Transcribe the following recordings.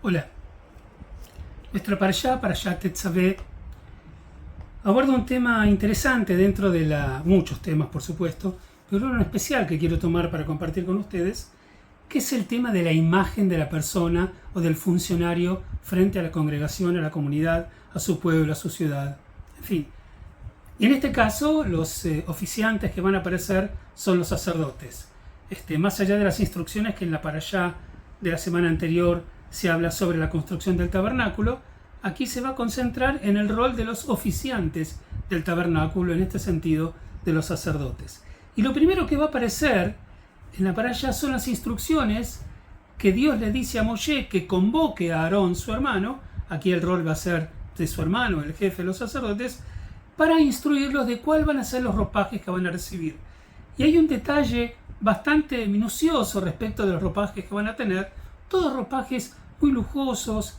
Hola. Nuestra Parashá Tetzaveh, aborda un tema interesante dentro de muchos temas, por supuesto, pero uno en especial que quiero tomar para compartir con ustedes, que es el tema de la imagen de la persona o del funcionario frente a la congregación, a la comunidad, a su pueblo, a su ciudad, en fin. Y en este caso, los oficiantes que van a aparecer son los sacerdotes. Más allá de las instrucciones que en la Parashá de la semana anterior se habla sobre la construcción del tabernáculo, aquí se va a concentrar en el rol de los oficiantes del tabernáculo, en este sentido, de los sacerdotes. Y lo primero que va a aparecer en la Parashá son las instrucciones que Dios le dice a Moshe que convoque a Aarón, su hermano, aquí el rol va a ser de su hermano, el jefe de los sacerdotes, para instruirlos de cuál van a ser los ropajes que van a recibir. Y hay un detalle bastante minucioso respecto de los ropajes que van a tener, todos ropajes muy lujosos,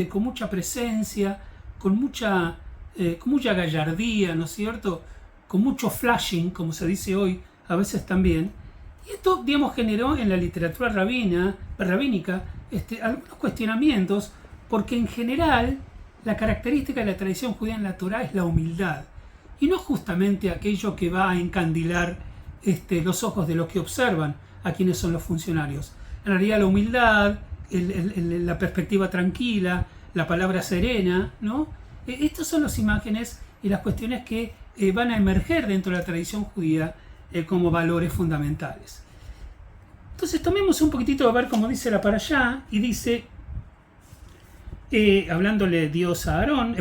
con mucha presencia, con mucha gallardía, ¿no es cierto? Con mucho flashing, como se dice hoy, a veces también. Y esto, digamos, generó en la literatura rabínica algunos cuestionamientos, porque en general la característica de la tradición judía en la Torá es la humildad, y no justamente aquello que va a encandilar los ojos de los que observan a quienes son los funcionarios. En realidad la humildad, la perspectiva tranquila, la palabra serena, ¿no? Estas son las imágenes y las cuestiones que van a emerger dentro de la tradición judía como valores fundamentales. Entonces tomemos un poquitito a ver cómo dice la Parashá, y dice, hablándole Dios a Aarón,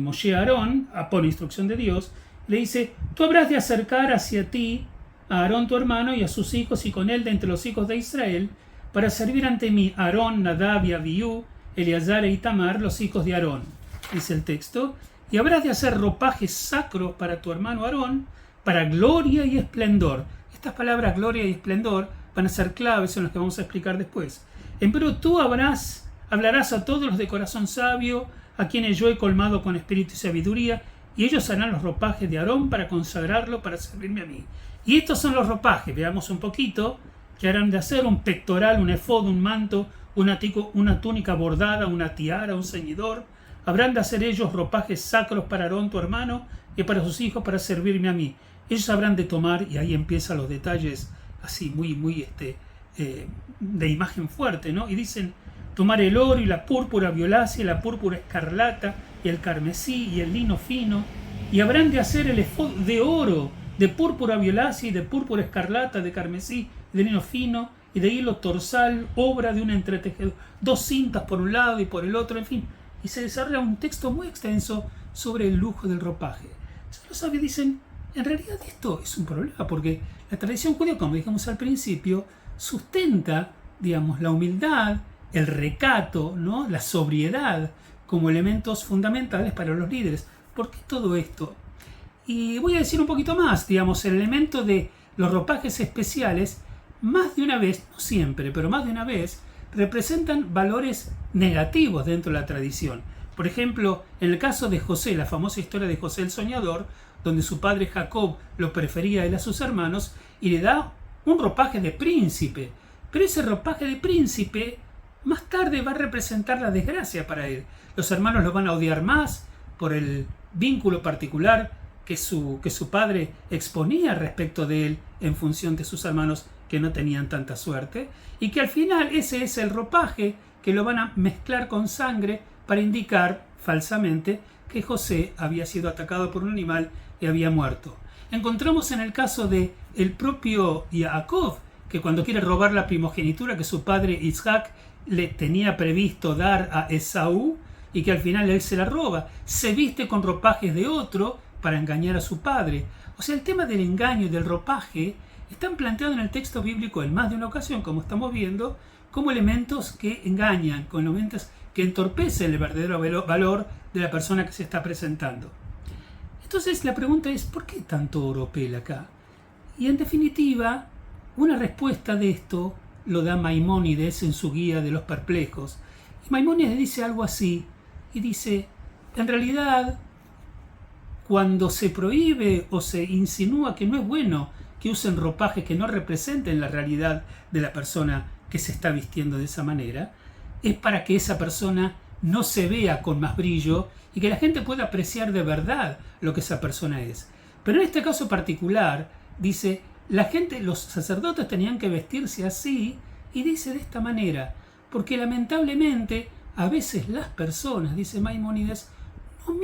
Moshe a Aarón, por instrucción de Dios, le dice: tú habrás de acercar hacia ti a Aarón tu hermano y a sus hijos, y con él de entre los hijos de Israel, para servir ante mí Aarón, Nadab y Abiú, Eleazar e Itamar, los hijos de Aarón, dice el texto. Y habrás de hacer ropajes sacros para tu hermano Aarón, para gloria y esplendor. Estas palabras gloria y esplendor van a ser claves en las que vamos a explicar después. Empero tú hablarás a todos los de corazón sabio, a quienes yo he colmado con espíritu y sabiduría, y ellos harán los ropajes de Aarón para consagrarlo, para servirme a mí. Y estos son los ropajes, veamos un poquito, que harán de hacer un pectoral, un efod, un manto, una túnica bordada, una tiara, un ceñidor. Habrán de hacer ellos ropajes sacros para Aarón tu hermano y para sus hijos para servirme a mí. Ellos habrán de tomar, y ahí empiezan los detalles así muy de imagen fuerte, ¿no? Y dicen: tomar el oro y la púrpura violácea, y la púrpura escarlata, y el carmesí, y el lino fino, y habrán de hacer el efod de oro, de púrpura violácea, y de púrpura escarlata, de carmesí, de lino fino, y de hilo torsal, obra de un entretejedor, 2 cintas por un lado y por el otro, en fin. Y se desarrolla un texto muy extenso sobre el lujo del ropaje. Entonces los sabios dicen: en realidad esto es un problema, porque la tradición judía, como dijimos al principio, sustenta, digamos, la humildad, el recato, ¿no?, la sobriedad como elementos fundamentales para los líderes. ¿Por qué todo esto? Y voy a decir un poquito más, digamos, el elemento de los ropajes especiales, más de una vez, no siempre, pero más de una vez, representan valores negativos dentro de la tradición. Por ejemplo, en el caso de José, la famosa historia de José el soñador, donde su padre Jacob lo prefería a él a sus hermanos y le da un ropaje de príncipe. Pero ese ropaje de príncipe más tarde va a representar la desgracia para él. Los hermanos lo van a odiar más por el vínculo particular que su padre exponía respecto de él en función de sus hermanos que no tenían tanta suerte, y que al final ese es el ropaje que lo van a mezclar con sangre para indicar falsamente que José había sido atacado por un animal y había muerto. Encontramos en el caso de el propio Jacob, que cuando quiere robar la primogenitura que su padre Isaac le tenía previsto dar a Esaú, y que al final él se la roba, se viste con ropajes de otro para engañar a su padre. O sea, el tema del engaño y del ropaje están planteados en el texto bíblico en más de una ocasión, como estamos viendo, como elementos que engañan, con elementos que entorpecen el verdadero valor de la persona que se está presentando. Entonces la pregunta es: ¿por qué tanto oropel acá? Y en definitiva, una respuesta de esto lo da Maimónides en su Guía de los Perplejos. Y Maimónides dice algo así, y dice: en realidad, cuando se prohíbe o se insinúa que no es bueno que usen ropajes que no representen la realidad de la persona que se está vistiendo de esa manera, es para que esa persona no se vea con más brillo y que la gente pueda apreciar de verdad lo que esa persona es. Pero en este caso particular, dice, la gente, los sacerdotes tenían que vestirse así, y dice de esta manera, porque lamentablemente a veces las personas, dice Maimónides, no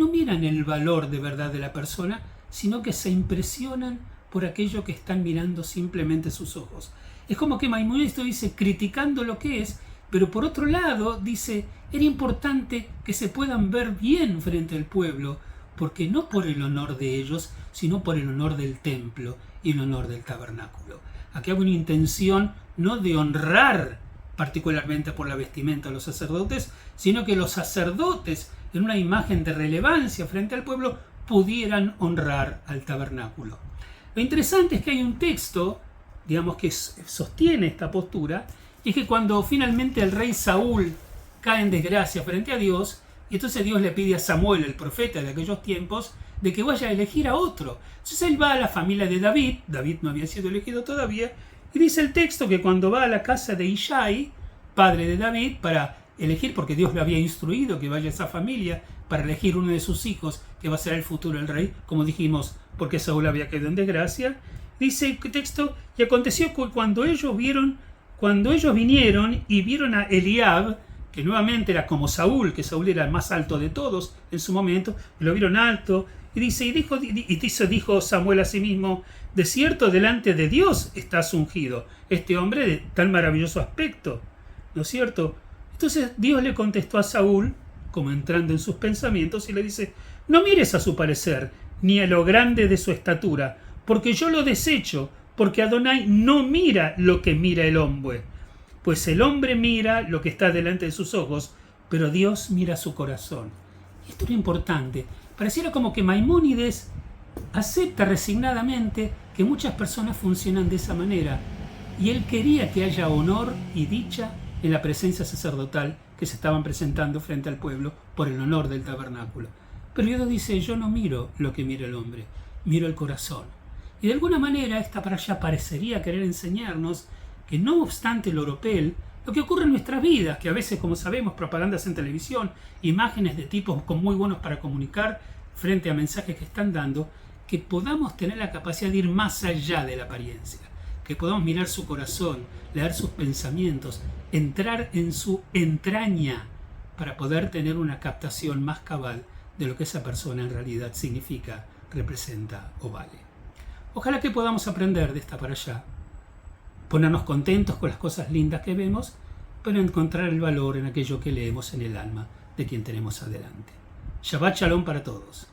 miran el valor de verdad de la persona, sino que se impresionan por aquello que están mirando simplemente sus ojos. Es como que Maimónides dice, criticando lo que es, pero por otro lado dice, era importante que se puedan ver bien frente al pueblo, porque no por el honor de ellos, sino por el honor del templo y el honor del tabernáculo. Aquí hay una intención no de honrar particularmente por la vestimenta a los sacerdotes, sino que los sacerdotes, en una imagen de relevancia frente al pueblo, pudieran honrar al tabernáculo. Lo interesante es que hay un texto, digamos, que sostiene esta postura, y es que cuando finalmente el rey Saúl cae en desgracia frente a Dios, y entonces Dios le pide a Samuel, el profeta de aquellos tiempos, de que vaya a elegir a otro. Entonces él va a la familia de David, David no había sido elegido todavía, y dice el texto que cuando va a la casa de Ishai, padre de David, para elegir, porque Dios le había instruido que vaya a esa familia para elegir uno de sus hijos, que va a ser el futuro el rey, como dijimos, porque Saúl había caído en desgracia, dice el texto, y aconteció que cuando ellos vinieron y vieron a Eliab, que nuevamente era como Saúl, que Saúl era el más alto de todos en su momento, lo vieron alto, y dijo Samuel a sí mismo, de cierto delante de Dios estás ungido, este hombre de tan maravilloso aspecto, ¿no es cierto? Entonces Dios le contestó a Saúl, como entrando en sus pensamientos, y le dice, no mires a su parecer, ni a lo grande de su estatura, porque yo lo desecho, porque Adonai no mira lo que mira el hombre, pues el hombre mira lo que está delante de sus ojos, pero Dios mira su corazón. Esto es importante. Pareciera como que Maimónides acepta resignadamente que muchas personas funcionan de esa manera, y él quería que haya honor y dicha en la presencia sacerdotal que se estaban presentando frente al pueblo por el honor del tabernáculo. Pero Dios dice, yo no miro lo que mira el hombre, miro el corazón. Y de alguna manera esta parashá parecería querer enseñarnos que no obstante el oropel, lo que ocurre en nuestras vidas, que a veces, como sabemos, propagandas en televisión, imágenes de tipos muy buenos para comunicar frente a mensajes que están dando, que podamos tener la capacidad de ir más allá de la apariencia, que podamos mirar su corazón, leer sus pensamientos, entrar en su entraña para poder tener una captación más cabal de lo que esa persona en realidad significa, representa o vale. Ojalá que podamos aprender de esta parashá, ponernos contentos con las cosas lindas que vemos, pero encontrar el valor en aquello que leemos en el alma de quien tenemos adelante. Shabbat Shalom para todos.